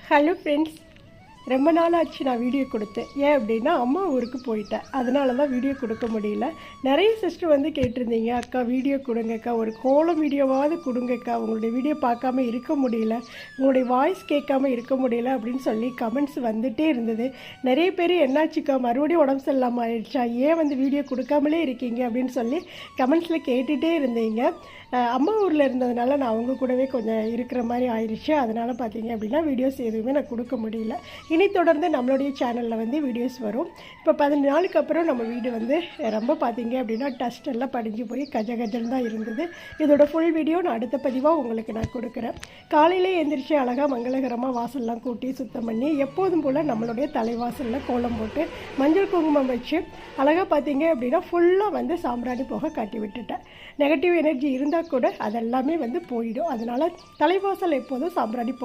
Hello friends, ரொம்ப நாள் ஆச்சு நான் வீடியோ கொடுத்தேன். ஏன் அப்படின்னா அம்மா ஊருக்கு போயிட்டேன், அதனால தான் வீடியோ கொடுக்க முடியல. நிறைய சிஸ்டர் வந்து கேட்டிருந்தீங்க, அக்கா வீடியோ கொடுங்கக்கா, ஒரு கோலம் வீடியோவாவது கொடுங்கக்கா, உங்களுடைய வீடியோ பார்க்காம இருக்க முடியல, உங்களுடைய வாய்ஸ் கேட்காம இருக்க முடியல அப்படின்னு சொல்லி கமெண்ட்ஸ் வந்துகிட்டே இருந்தது. நிறைய பேர் என்னாச்சுக்கா மறுபடியும் உடம்பு சரியில்லாமல் ஆயிடுச்சா, ஏன் வந்து வீடியோ கொடுக்காமலே இருக்கீங்க அப்படின்னு சொல்லி கமெண்ட்ஸில் கேட்டுகிட்டே இருந்தீங்க. அம்மா ஊரில் இருந்ததுனால நான் அவங்க கூடவே கொஞ்சம் இருக்கிற மாதிரி ஆயிடுச்சு. அதனால் பார்த்தீங்க அப்படின்னா வீடியோஸ் எதுவுமே நான் கொடுக்க முடியல. இனி தொடர்ந்து நம்மளுடைய சேனலில் வந்து வீடியோஸ் வரும். இப்போ 14 நாளுக்கு அப்புறம் நம்ம வீடு வந்து ரொம்ப பார்த்தீங்க அப்படின்னா டஸ்ட் எல்லாம் படிஞ்சு போய் கஜகஜல் தான் இருந்தது. இதோட ஃபுல் வீடியோ நான் அடுத்த பதிவாக உங்களுக்கு நான் கொடுக்குறேன். காலையிலே எழுந்திரிச்சு அழகாக மங்களகரமாக வாசல்லாம் கூட்டி சுத்தம் பண்ணி எப்போதும் போல் நம்மளுடைய தலைவாசலில் கோலம் போட்டு மஞ்சள் குங்குமம் வச்சு அழகாக பார்த்தீங்க அப்படின்னா ஃபுல்லாக வந்து சாம்பிராணி போக காட்டி விட்டுட்டேன். நெகட்டிவ் எனர்ஜி இருந்தால் கூட அதெல்லாமே வந்து போயிடும். அதனால் தலைவாசல் எப்போதும் சாம்பிராணி